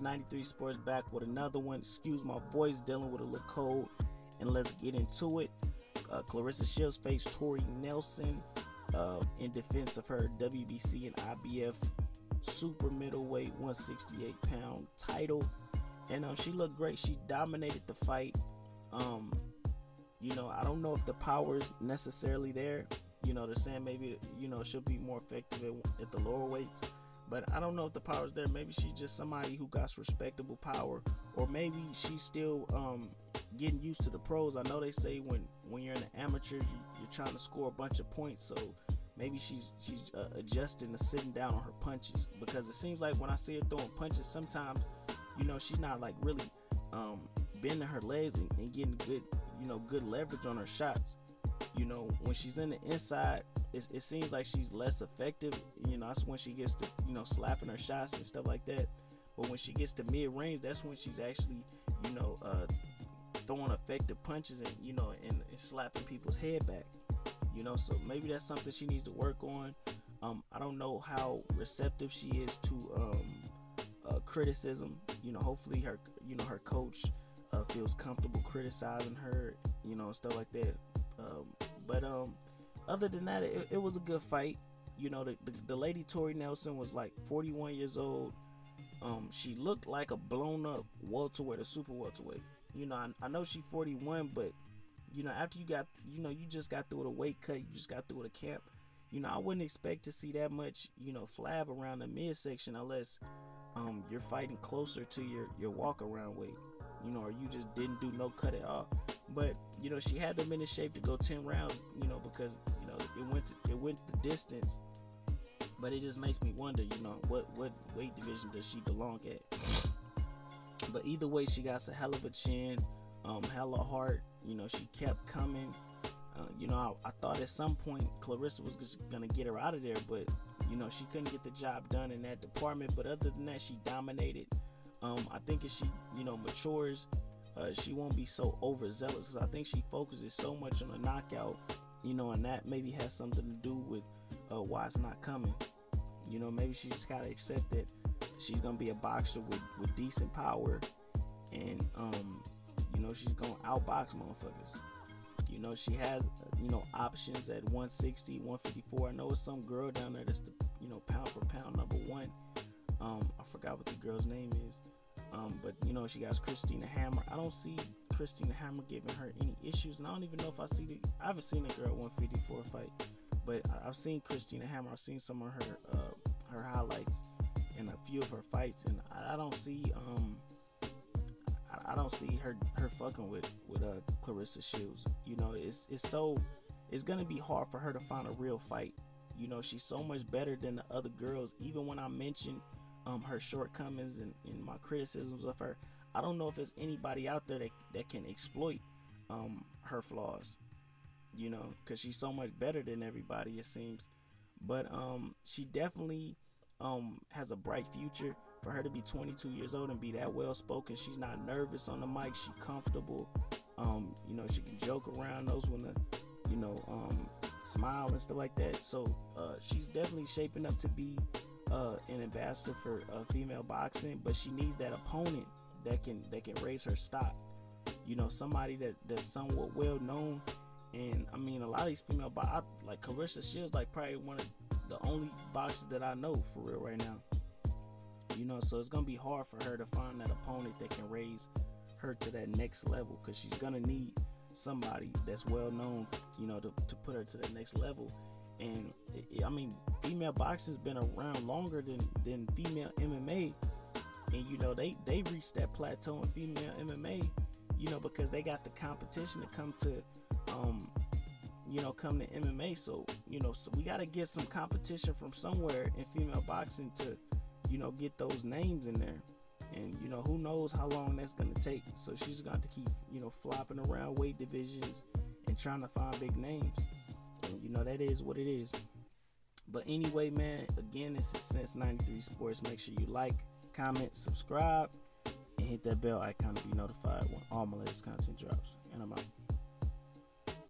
Sense93 Sports back with another one. Excuse my voice, dealing with a little cold, and let's get into it. Claressa Shields faced Tori Nelson in defense of her WBC and IBF Super Middleweight 168-pound title, and she looked great. She dominated the fight. I don't know if the power is necessarily there. They're saying maybe she'll be more effective at the lower weights, but I don't know if the power is there. Maybe she's just somebody who got respectable power, or maybe she's still getting used to the pros. I know they say when you're in the amateurs, you're trying to score a bunch of points, so maybe she's adjusting to sitting down on her punches, because it seems like when I see her throwing punches, sometimes she's not like really bending her legs and getting good leverage on her shots. When she's in the inside, it seems like she's less effective. That's when she gets to slapping her shots and stuff like that. But when she gets to mid-range, that's when she's actually throwing effective punches and slapping people's head back. So maybe that's something she needs to work on. I don't know how receptive she is to criticism. Hopefully her her coach feels comfortable criticizing her, and stuff like that. But other than that, it was a good fight. The lady Tori Nelson was like 41 years old. She looked like a blown up welterweight, a super welterweight. I know she's 41, but after you just got through with a weight cut, you just got through with a camp. I wouldn't expect to see that much flab around the midsection unless you're fighting closer to your walk around weight, or you just didn't do no cut at all. But she had them in shape to go 10 rounds, because it went the distance. But it just makes me wonder, what weight division does she belong at? But either way, she got a hell of a chin, hella heart. She kept coming. I thought at some point Claressa was just gonna get her out of there, but she couldn't get the job done in that department. But other than that, she dominated. I think as she matures, she won't be so overzealous, because I think she focuses so much on the knockout, and that maybe has something to do with why it's not coming. Maybe she just gotta accept that she's gonna be a boxer with decent power, and she's gonna outbox motherfuckers. She has options at 160, 154. I know it's some girl down there that's the pound for pound number one. I forgot what the girl's name is. But she got Christina Hammer. I don't see Christina Hammer giving her any issues, and I don't even know if I haven't seen a girl at 154 fight, but I've seen Christina Hammer. I've seen some of her highlights in a few of her fights, and I don't see her fucking with Claressa Shields. It's gonna be hard for her to find a real fight. She's so much better than the other girls. Even when I mentioned her shortcomings and my criticisms of her, I don't know if there's anybody out there that can exploit her flaws, because she's so much better than everybody, it seems. But she definitely has a bright future. For her to be 22 years old and be that well spoken, she's not nervous on the mic, she's comfortable. She can joke around, knows when to smile and stuff like that. So she's definitely shaping up to be an ambassador for female boxing, but she needs that opponent that can raise her stock. Somebody that's somewhat well known. And I mean, a lot of these female boxers, like Claressa Shields, like probably one of the only boxers that I know for real right now. So it's gonna be hard for her to find that opponent that can raise her to that next level, because she's gonna need somebody that's well known, to put her to that next level. And I mean, female boxing's been around longer than female MMA, and they reached that plateau in female MMA, because they got the competition to come to come to MMA. So so we got to get some competition from somewhere in female boxing to get those names in there. And who knows how long that's gonna take. So she's got to keep flopping around weight divisions and trying to find big names. And that is what it is. But anyway, man, again, this is Sense93 Sports. Make sure you like, comment, subscribe, and hit that bell icon to be notified when all my latest content drops. And I'm out.